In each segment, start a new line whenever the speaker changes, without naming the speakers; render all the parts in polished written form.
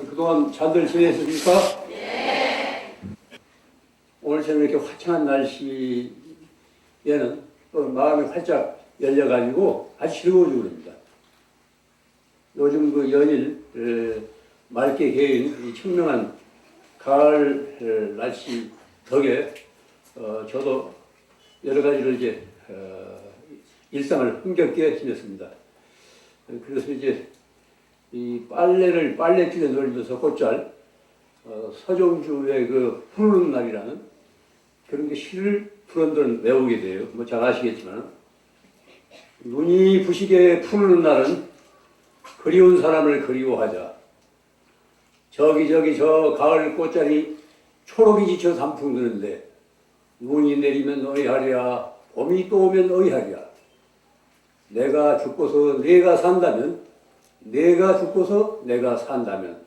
그동안 잘들 지내셨습니까? 네. 오늘처럼 이렇게 화창한 날씨에는 또 마음이 활짝 열려가지고 아주 즐거워지고 그럽니다. 요즘 그 연일 맑게 개인 이 청명한 가을 날씨 덕에 저도 여러 가지를 이제 일상을 흥겹게 지냈습니다. 그래서 이제 이 빨래줄에 놀면서 곧잘 서정주의 그 푸르는 날이라는 그런 게 시를 두런두런 외우게 돼요. 뭐 잘 아시겠지만 눈이 부시게 푸르는 날은 그리운 사람을 그리워하자. 저기 저 가을 꽃자리 초록이 지쳐 단풍 드는데 눈이 내리면 어이하랴 봄이 또 오면 어이하랴 내가 죽고서 내가 산다면 내가 죽고서 내가 산다면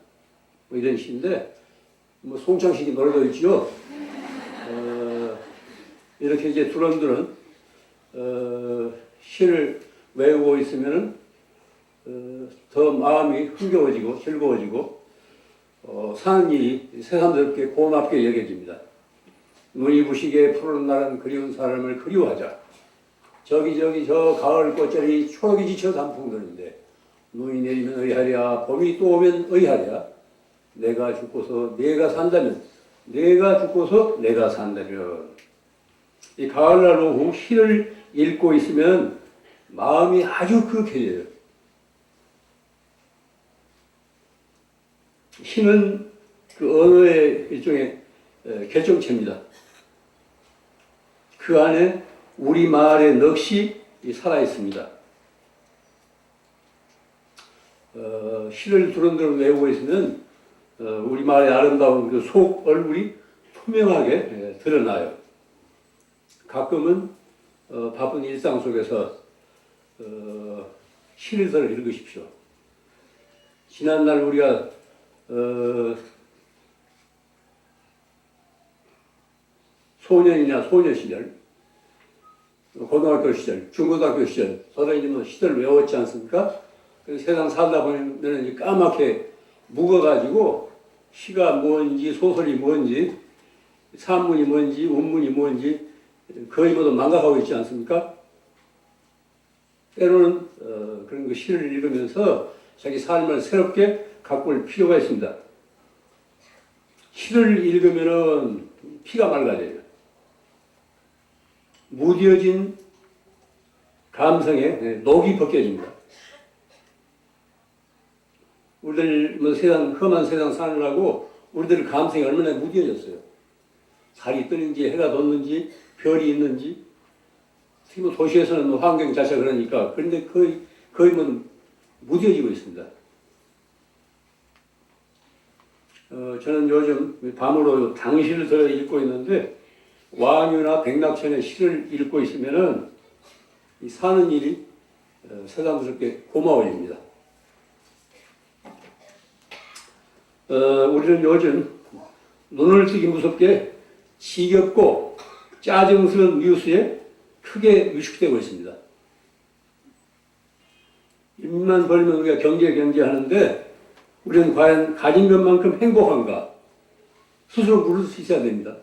뭐 이런 시인데 뭐 송창식이 노래도 있죠. 이렇게 이제 두런두런 시를 외우고 있으면은 더 마음이 흥겨워지고 즐거워지고 사는 일이 새삼스럽게 고맙게 여겨집니다. 눈이 부시게 푸른 날은 그리운 사람을 그리워하자. 저기 저 가을 꽃자리 초록이 지쳐 단풍 드는데 눈이 내리면 어이하랴 봄이 또 오면 어이하랴 내가 죽고서 내가 산다면 내가 죽고서 내가 산다면 이 가을날 오후 시를 읽고 있으면 마음이 아주 그윽해져요. 시는 그 언어의 일종의 결정체입니다. 그 안에 우리말의 넋이 살아있습니다. 시를 두런두런 외우고 있으면 우리말의 아름다운 그 속 얼굴이 투명하게 드러나요. 가끔은 바쁜 일상 속에서 시를 더 읽으십시오. 지난날 우리가 소년이나 소녀 시절, 고등학교 시절, 중고등학교 시절, 선생님은 시절 외웠지 않습니까? 세상 살다 보면 까맣게 묵어가지고 시가 뭔지 소설이 뭔지 산문이 뭔지 운문이 뭔지 거의 모두 망각하고 있지 않습니까? 때로는 그런 그 시를 읽으면서 자기 삶을 새롭게 가꿀 필요가 있습니다. 시를 읽으면은 피가 맑아져요. 무뎌진 감성에 녹이 벗겨집니다. 우리들 뭐 험한 세상 사느라고 우리들 감성이 얼마나 무뎌졌어요. 달이 뜨는지 해가 돋는지 별이 있는지 특히 뭐 도시에서는 뭐 환경 자체가 그러니까 그런데 거의 뭐 무뎌지고 있습니다. 저는 요즘 밤으로 당시를 더 읽고 있는데 왕유나 백낙천의 시를 읽고 있으면은 이 사는 일이 새삼스럽게 고마워집니다. 우리는 요즘 눈을 뜨기 무섭게 지겹고 짜증스러운 뉴스에 크게 위축되고 있습니다. 입만 벌리면 우리가 경제 하는데 우리는 과연 가진 것만큼 행복한가? 스스로 물을 수 있어야 됩니다.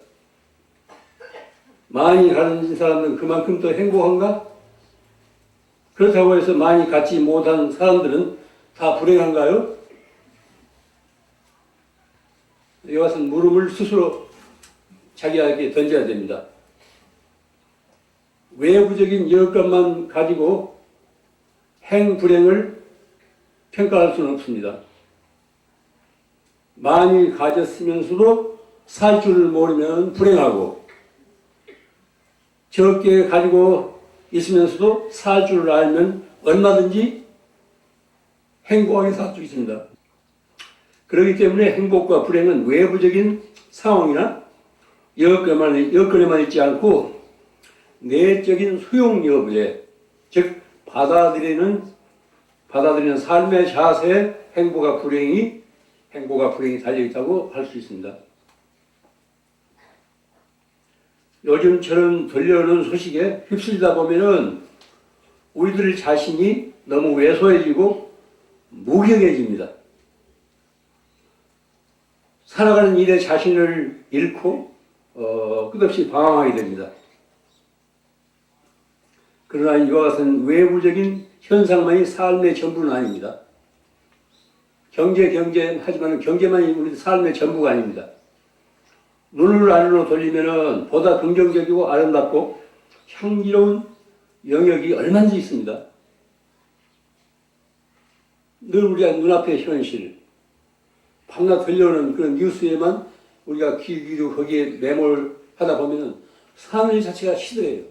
많이 가진 사람들은 그만큼 더 행복한가? 그렇다고 해서 많이 갖지 못한 사람들은 다 불행한가요? 이것은 물음을 스스로 자기에게 던져야 됩니다. 외부적인 여건만 가지고 행불행을 평가할 수는 없습니다. 많이 가졌으면서도 살 줄을 모르면 불행하고 적게 가지고 있으면서도 살 줄을 알면 얼마든지 행복하게 살 수 있습니다. 그렇기 때문에 행복과 불행은 외부적인 상황이나 여건에만 있지 않고 내적인 수용 여부에 즉 받아들이는 삶의 자세에 행복과 불행이 달려있다고 할 수 있습니다. 요즘처럼 들려오는 소식에 휩쓸리다 보면은 우리들 자신이 너무 왜소해지고 무격해집니다. 살아가는 일에 자신을 잃고 끝없이 방황하게 됩니다. 그러나 이와 같은 외부적인 현상만이 삶의 전부는 아닙니다. 경제 하지만 경제만이 우리 삶의 전부가 아닙니다. 눈을 안으로 돌리면은 보다 긍정적이고 아름답고 향기로운 영역이 얼마든지 있습니다. 늘 우리가 눈앞의 현실, 밤낮 들려오는 그런 뉴스에만 우리가 귀 기울이고 거기에 매몰하다 보면은 사는 일 자체가 시들해요.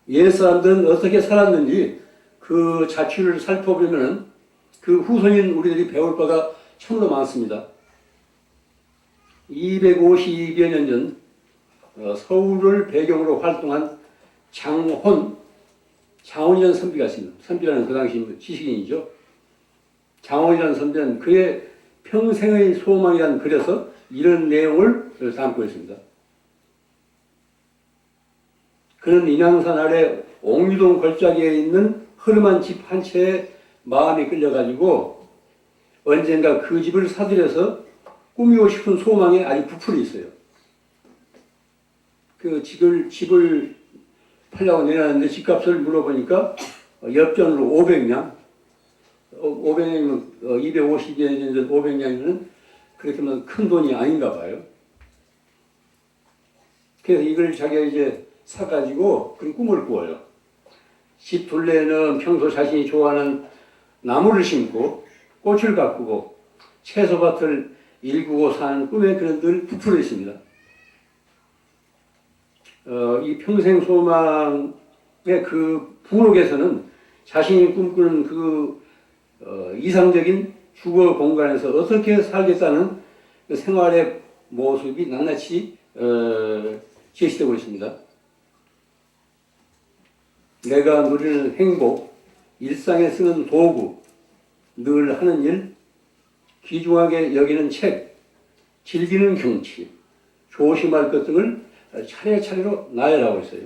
옛 사람들은 어떻게 살았는지 그 자취를 살펴보면은 그 후손인 우리들이 배울 바가 참으로 많습니다. 250여 년 전 서울을 배경으로 활동한 장원이라는 선비가 있습니다. 선비라는 그 당시 지식인이죠. 장원이라는 선비는 그의 평생의 소망이라는 글에서 이런 내용을 담고 있습니다. 그는 인왕산 아래 옥류동 골짜기에 있는 허름한 집 한 채에 마음이 끌려가지고 언젠가 그 집을 사들여서 꾸미고 싶은 소망에 아주 부풀어 있어요. 그 집을 팔려고 내놨는데 집값을 물어보니까 엽전으로 500냥, 500냥이면 250여 년 전 500냥이면 그렇게 하면 큰 돈이 아닌가 봐요. 그래서 이걸 자기가 이제 사가지고 그 꿈을 꾸어요. 집 둘레에는 평소 자신이 좋아하는 나무를 심고 꽃을 가꾸고 채소밭을 일구고 사는 꿈에 그는 늘 부풀어 있습니다. 이 평생 소망의 그 부록에서는 자신이 꿈꾸는 그 이상적인 주거 공간에서 어떻게 살겠다는 그 생활의 모습이 낱낱이 제시되고 있습니다. 내가 누리는 행복, 일상에 쓰는 도구, 늘 하는 일, 귀중하게 여기는 책, 즐기는 경치, 조심할 것 등을 차례차례로 나열하고 있어요.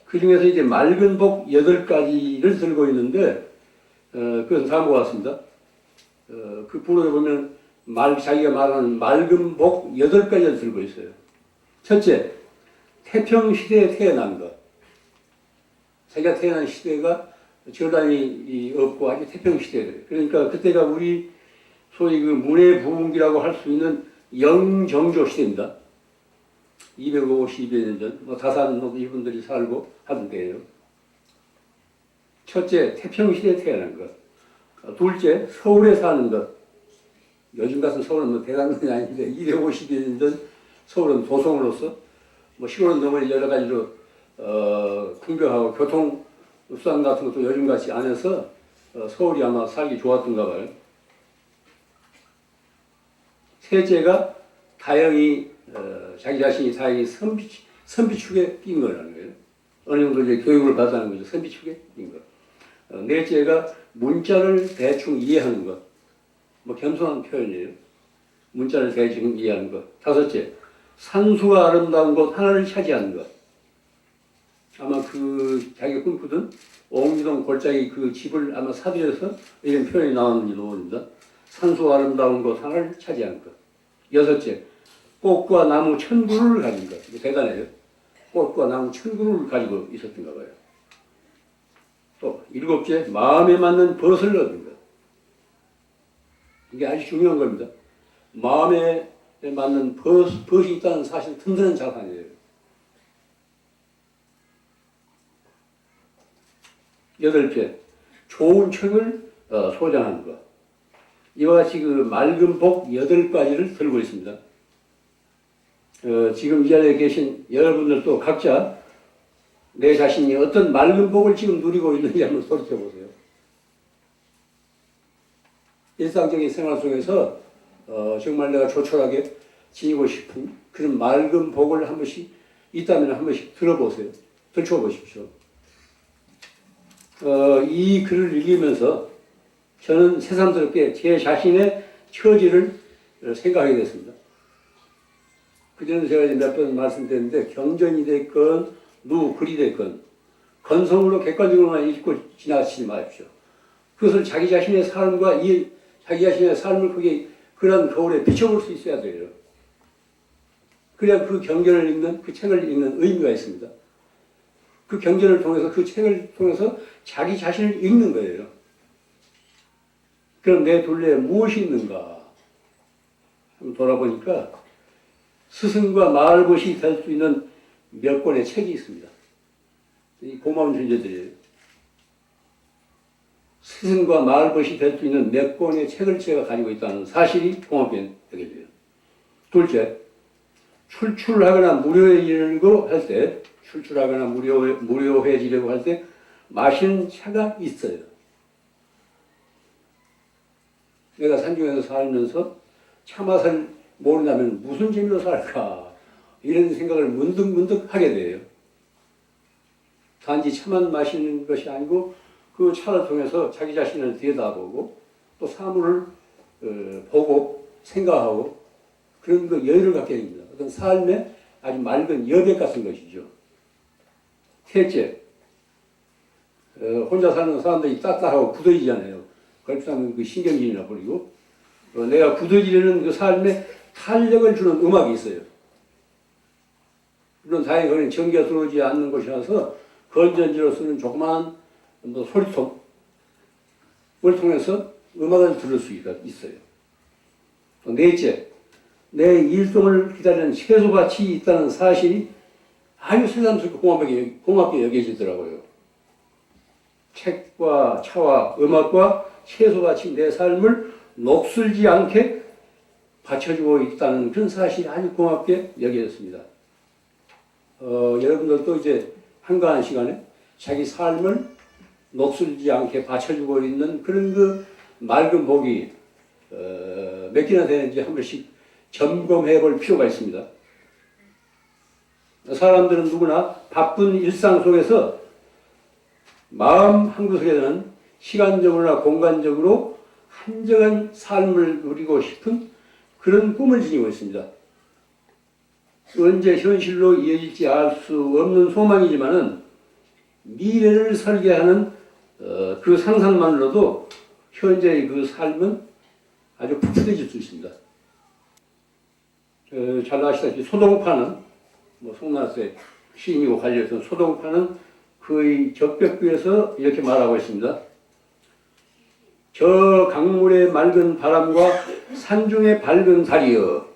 그 중에서 이제 맑은 복 8가지를 들고 있는데, 그것은 다음과 같습니다. 그 부록에 보면 자기가 말하는 맑은 복 8가지를 들고 있어요. 첫째, 태평시대에 태어난 것. 자기가 태어난 시대가 저단이 없고 아주 태평시대예요. 그러니까 그때가 우리 소위 그 문해부흥기라고 할 수 있는 영정조 시대입니다. 250여 년 전, 다산 이분들이 살고 하던 때예요. 첫째, 태평시대에 태어난 것. 둘째, 서울에 사는 것. 요즘 같은 서울은 뭐 대단한 건 아닌데 250여 년 전 서울은 도성으로서 시골은 너무 여러 가지로 풍경하고 교통수단 같은 것도 요즘같이 안 해서 서울이 아마 살기 좋았던가 봐요. 셋째가 다행히 자기 자신이 다행히 선비축에 낀 거라는 거예요. 어느 정도 이제 교육을 받았다는 거죠. 선비축에 낀 거. 넷째가 문자를 대충 이해하는 것. 겸손한 표현이에요. 문자를 대충 이해하는 것. 다섯째, 산수가 아름다운 곳 하나를 차지하는 것. 아마 자기가 꿈꾸던 옥류동 골짜기 그 집을 아마 사들여서 이런 표현이 나왔는지 모릅니다. 산수가 아름다운 곳 하나를 차지하는 것. 여섯째, 꽃과 나무 1000그루를 가진 것. 대단해요. 꽃과 나무 1000그루를 가지고 있었던가 봐요. 또 일곱째, 마음에 맞는 벗을 얻은 것. 이게 아주 중요한 겁니다. 마음에 맞는 벗이 있다는 사실 든든한 자산이에요. 여덟째, 좋은 책을 소장하는 것. 이와 같이 그 맑은 복 8가지를 들고 있습니다. 지금 이 자리에 계신 여러분들도 각자 내 자신이 어떤 맑은 복을 지금 누리고 있는지 한번 돌이켜 보세요. 일상적인 생활 속에서 정말 내가 조촐하게 지니고 싶은 그런 맑은 복을 한 번씩 있다면 한 번씩 들어보세요. 들춰보십시오. 이 글을 읽으면서 저는 새삼스럽게 제 자신의 처지를 생각하게 됐습니다. 그전에 제가 몇 번 말씀드렸는데 경전이 됐건 글이 됐건 건성으로 객관적으로만 읽고 지나치지 마십시오. 그것을 자기 자신의 삶과 자기 자신의 삶을 그게 그런 거울에 비춰볼 수 있어야 돼요. 그래야 그 경전을 읽는, 그 책을 읽는 의미가 있습니다. 그 경전을 통해서, 그 책을 통해서 자기 자신을 읽는 거예요. 그럼 내 둘레에 무엇이 있는가? 한번 돌아보니까 스승과 마을봇이 될 수 있는 몇 권의 책이 있습니다. 이 고마운 존재들이에요. 스승과 마을봇이 될 수 있는 몇 권의 책을 제가 가지고 있다는 사실이 고맙게 여겨져요. 둘째, 출출하거나 무료해지려고 할 때, 출출하거나 무료해지려고 할 때 마시는 차가 있어요. 내가 산중에서 살면서 차 맛을 모른다면 무슨 재미로 살까? 이런 생각을 문득 하게 돼요. 단지 차만 마시는 것이 아니고 그 차를 통해서 자기 자신을 들여다보고 또 사물을 보고 생각하고 그런 그 여유를 갖게 됩니다. 어떤 삶의 아주 맑은 여백 같은 것이죠. 셋째, 혼자 사는 사람들이 딱딱하고 굳어지잖아요. 걸프사는 그 신경질이나 버리고 내가 굳어지려는 그 삶에 탄력을 주는 음악이 있어요. 물론 다행히 거기는 전기가 들어오지 않는 곳이라서 건전지로 쓰는 조그마한 소리통을 통해서 음악을 들을 수 있어요. 넷째, 내 일동을 기다리는 채소밭이 있다는 사실이 아주 새삼스럽게 고맙게 여겨지더라고요. 책과 차와 음악과 채소밭이 내 삶을 녹슬지 않게 받쳐주고 있다는 그런 사실이 아주 고맙게 여겨졌습니다. 여러분들도 이제 한가한 시간에 자기 삶을 녹슬지 않게 받쳐주고 있는 그런 그 맑은 복이 몇 개나 되는지 한 번씩 점검해 볼 필요가 있습니다. 사람들은 누구나 바쁜 일상 속에서 마음 한구석에는 시간적으로나 공간적으로 한정한 삶을 누리고 싶은 그런 꿈을 지니고 있습니다. 언제 현실로 이어질지 알 수 없는 소망이지만은 미래를 설계하는 그 상상만으로도 현재의 그 삶은 아주 푸푸해질 수 있습니다. 잘 아시다시피 소동파는 송나스의 시인이고 관리였던 소동파는 그의 적벽부에서 이렇게 말하고 있습니다. 저 강물의 맑은 바람과 산중의 밝은 달이여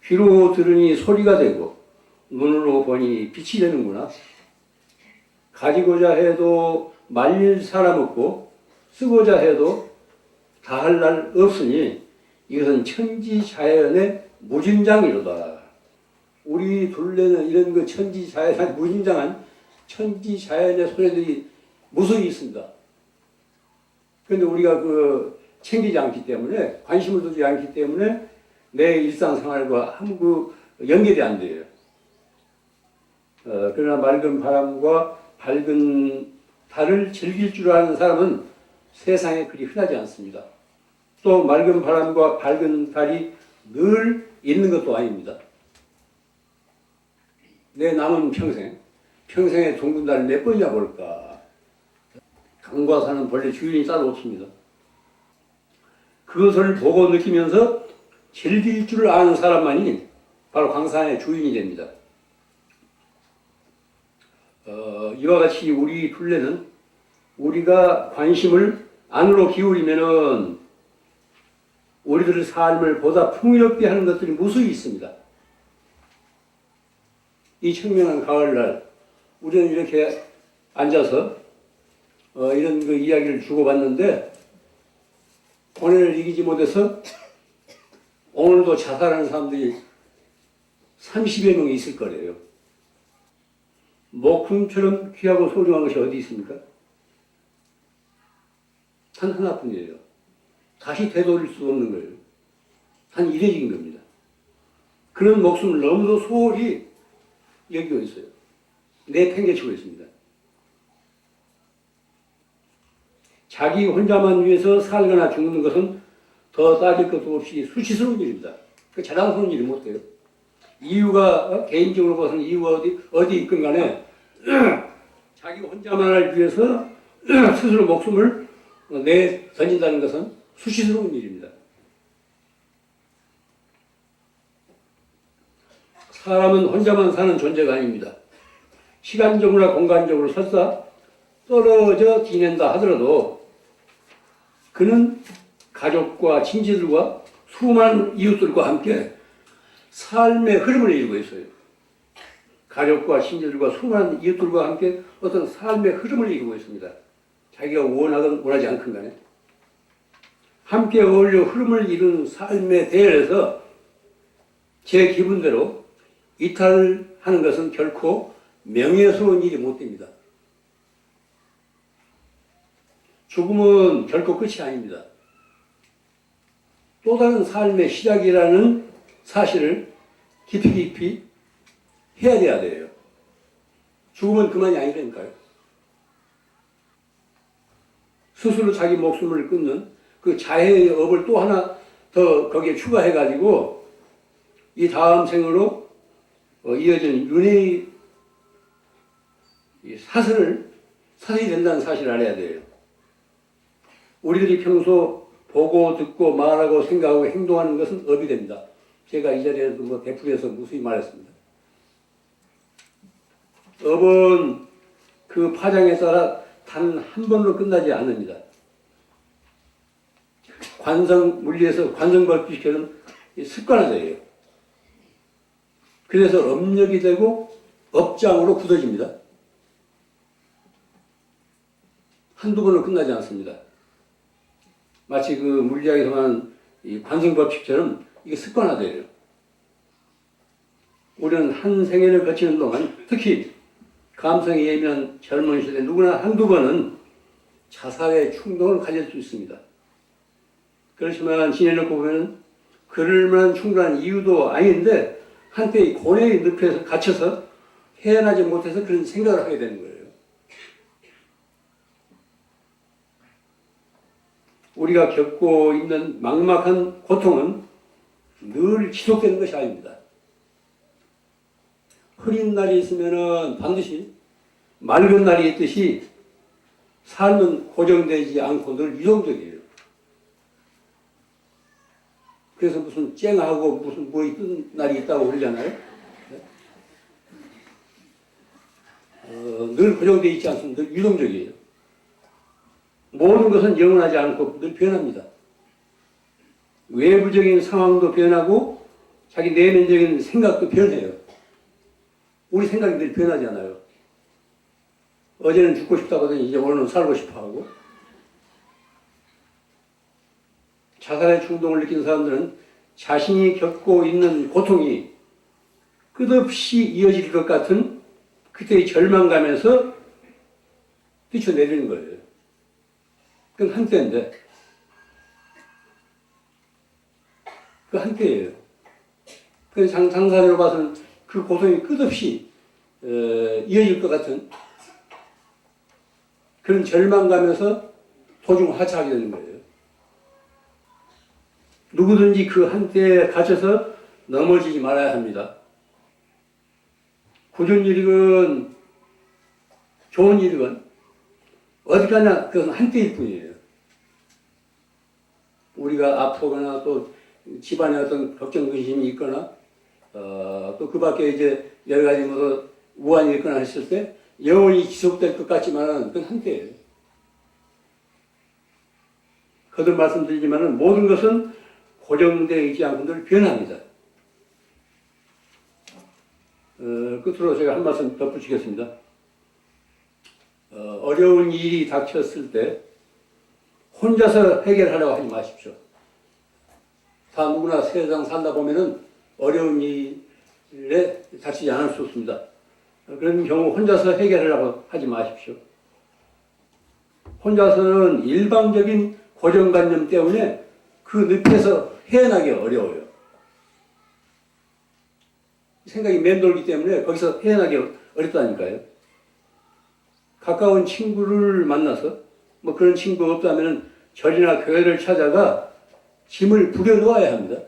귀로 들으니 소리가 되고 눈으로 보니 빛이 되는구나. 가지고자 해도 말릴 사람 없고 쓰고자 해도 다할 날 없으니 이것은 천지자연의 무진장이로다. 우리 둘레는 이런 그 천지자연의 무진장한 천지자연의 소리들이 무수히 있습니다. 그런데 우리가 그 챙기지 않기 때문에 관심을 두지 않기 때문에 내 일상생활과 아무 그 연결이 안 돼요. 그러나 맑은 바람과 밝은 달을 즐길 줄 아는 사람은 세상에 그리 흔하지 않습니다. 또 맑은 바람과 밝은 달이 늘 있는 것도 아닙니다. 내 남은 평생에 둥근 달을 몇 번이나 볼까. 강과 산은 본래 주인이 따로 없습니다. 그것을 보고 느끼면서 즐길 줄 아는 사람만이 바로 강산의 주인이 됩니다. 이와 같이 우리 둘레는 우리가 관심을 안으로 기울이면은 우리들의 삶을 보다 풍요롭게 하는 것들이 무수히 있습니다. 이 청명한 가을날 우리는 이렇게 앉아서 이런 그 이야기를 주고받는데 오늘 이기지 못해서 오늘도 자살하는 사람들이 30여 명이 있을 거래요. 목숨처럼 귀하고 소중한 것이 어디 있습니까? 단 하나뿐이에요. 다시 되돌릴 수 없는 거예요. 단 이례적인 겁니다. 그런 목숨을 너무도 소홀히 여기고 있어요. 내팽개치고 있습니다. 자기 혼자만 위해서 살거나 죽는 것은 더 따질 것도 없이 수치스러운 일입니다. 그 자랑스러운 일이 못 돼요. 이유가 개인적으로 봐서는 이유가 어디 있건 간에 자기 혼자만을 위해서 스스로 목숨을 내 던진다는 것은 수치스러운 일입니다. 사람은 혼자만 사는 존재가 아닙니다. 시간적으로나 공간적으로 설사 떨어져 지낸다 하더라도 그는 가족과 친지들과 수많은 이웃들과 함께 삶의 흐름을 이루고 있어요. 가족과 친지들과 수많은 이웃들과 함께 어떤 삶의 흐름을 이루고 있습니다. 자기가 원하든 원하지 않건 간에 함께 어울려 흐름을 이루는 삶의 대열에서 제 기분대로 이탈하는 것은 결코 명예스러운 일이 못 됩니다. 죽음은 결코 끝이 아닙니다. 또 다른 삶의 시작이라는 사실을 깊이 해야 돼요. 죽음은 그만이 아니라니까요. 스스로 자기 목숨을 끊는 그 자해의 업을 또 하나 더 거기에 추가해가지고 이 다음 생으로 이어지는 윤회의 사슬이 된다는 사실을 알아야 돼요. 우리들이 평소 보고 듣고 말하고 생각하고 행동하는 것은 업이 됩니다. 제가 이 자리에서 대풀이해서 무수히 말했습니다. 업은 그 파장에 따라 단 한 번으로 끝나지 않습니다. 물리에서 관성벌칙처럼 습관화돼요. 그래서 업력이 되고 업장으로 굳어집니다. 한두 번으로 끝나지 않습니다. 마치 그 물리학에서 말하는 이 관성법칙처럼 이게 습관화돼요. 우리는 한 생애를 거치는 동안 특히 감성이 예민한 젊은 시대 누구나 한두 번은 자살의 충동을 가질 수 있습니다. 그렇지만 지내놓고 보면 그럴 만한 충분한 이유도 아닌데 한때 고뇌의 늪에서 갇혀서 헤어나지 못해서 그런 생각을 하게 되는 거예요. 우리가 겪고 있는 막막한 고통은 늘 지속되는 것이 아닙니다. 흐린 날이 있으면 반드시 맑은 날이 있듯이 삶은 고정되지 않고 늘 유동적이에요. 그래서 무슨 쨍하고 무슨 뭐 있던 날이 있다고 그러잖아요. 늘 고정되어 있지 않습니다. 늘 유동적이에요. 모든 것은 영원하지 않고 늘 변합니다. 외부적인 상황도 변하고 자기 내면적인 생각도 변해요. 우리 생각이 늘 변하잖아요. 어제는 죽고 싶다고 하더니 이제 오늘은 살고 싶어 하고. 자살의 충동을 느낀 사람들은 자신이 겪고 있는 고통이 끝없이 이어질 것 같은 그때의 절망감에서 뛰쳐내리는 거예요. 그건 한때인데, 그 한때예요. 그 상사적으로 봐서는 그 고통이 끝없이 이어질 것 같은 그런 절망감에서 도중 하차하게 되는 거예요. 누구든지 그 한때에 갇혀서 넘어지지 말아야 합니다. 굳은 일이건 좋은 일이건 어디까지나 그것은 한때일 뿐이에요. 우리가 아프거나 또 집안에 어떤 걱정, 근심이 있거나 또 그 밖에 이제 여러 가지 뭐 우환이 있거나 했을 때 영원히 지속될 것 같지만 그건 한때예요. 거듭 말씀드리지만 모든 것은 고정되어 있지 않고 늘 변합니다. 끝으로 제가 한 말씀 덧붙이겠습니다. 어려운 일이 닥쳤을 때 혼자서 해결하려고 하지 마십시오. 다 누구나 세상 살다 보면은 어려운 일에 닥치지 않을 수 없습니다. 그런 경우 혼자서 해결하려고 하지 마십시오. 혼자서는 일방적인 고정관념 때문에 그 늪에서 헤어나기 어려워요. 생각이 맴돌기 때문에 거기서 헤어나기 어렵다니까요. 가까운 친구를 만나서 뭐 그런 친구가 없다면 절이나 교회를 찾아가 짐을 부려놓아야 합니다.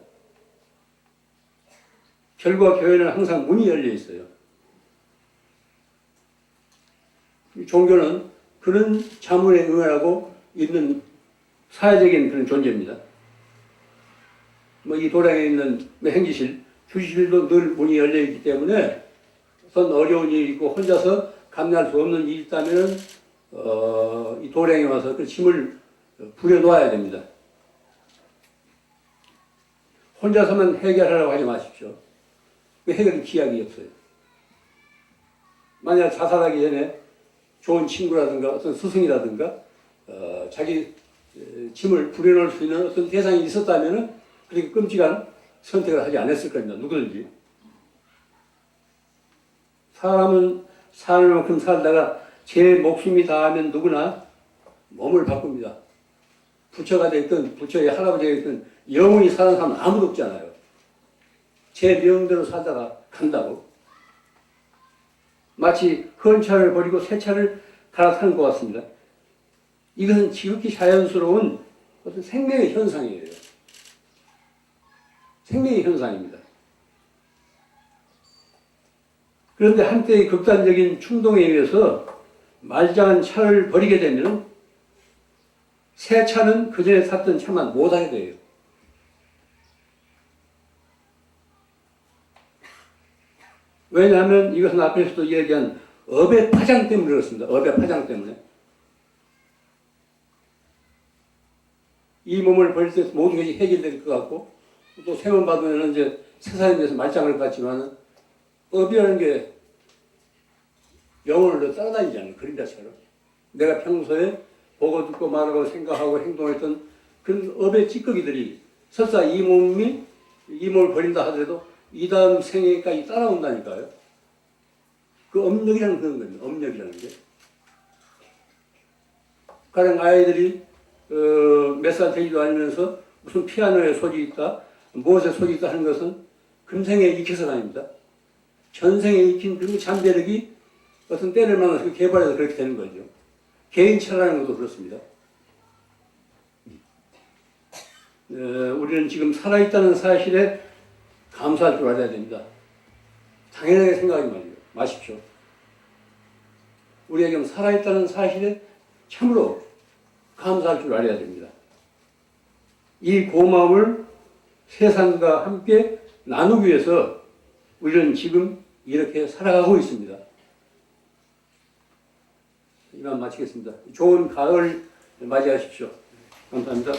절과 교회는 항상 문이 열려 있어요. 종교는 그런 자문에 응하라고 있는 사회적인 그런 존재입니다. 뭐 이 도량에 있는 행지실, 휴지실도 늘 문이 열려 있기 때문에 어떤 어려운 일이 있고 혼자서 감내할 수 없는 일이 있다면 이 도량에 와서 그 짐을 부려놓아야 됩니다. 혼자서만 해결하라고 하지 마십시오. 그 해결이 기약이 없어요. 만약 자살하기 전에 좋은 친구라든가 어떤 스승이라든가 자기 짐을 부려놓을 수 있는 어떤 대상이 있었다면 그렇게 끔찍한 선택을 하지 않았을 겁니다. 누구든지. 사람은 사는 만큼 살다가 제 목숨이 다하면 누구나 몸을 바꿉니다. 부처가 됐든 부처의 할아버지가 됐든 영원히 사는 사람은 아무도 없잖아요. 제 명대로 살다가 간다고. 마치 헌 차를 버리고 새 차를 갈아타는 것 같습니다. 이것은 지극히 자연스러운 어떤 생명의 현상이에요. 생명의 현상입니다. 그런데 한때의 극단적인 충동에 의해서 말짱한 차를 버리게 되면 새 차는 그 전에 탔던 차만 못하게 돼요. 왜냐하면 이것은 앞에서도 이야기한 업의 파장 때문에 그렇습니다. 업의 파장 때문에. 이 몸을 버릴 때 모든 것이 해결될 것 같고 또 세번 받으면 이제 세상에 대해서 말짱할 것 같지만 업이라는 게 영혼을 따라다니잖아요. 그림자처럼. 내가 평소에 보고 듣고 말하고 생각하고 행동했던 그런 업의 찌꺼기들이 설사 이 몸을 버린다 하더라도 이 다음 생애까지 따라온다니까요. 그 업력이라는 그런 겁니다. 업력이라는 게. 가령 아이들이 몇 살 되지도 않으면서 무슨 피아노에 소질이 있다, 무엇에 소질이 있다 하는 것은 금생에 익혀서가 아닙니다. 전생에 익힌 그 잠재력이 어떤 때를 만나서 개발해서 그렇게 되는 거죠. 개인차라는 것도 그렇습니다. 우리는 지금 살아있다는 사실에 감사할 줄 알아야 됩니다. 당연하게 생각하지 마십시오. 우리에게 살아있다는 사실에 참으로 감사할 줄 알아야 됩니다. 이 고마움을 세상과 함께 나누기 위해서 우리는 지금 이렇게 살아가고 있습니다. 이만 마치겠습니다. 좋은 가을 맞이하십시오. 감사합니다.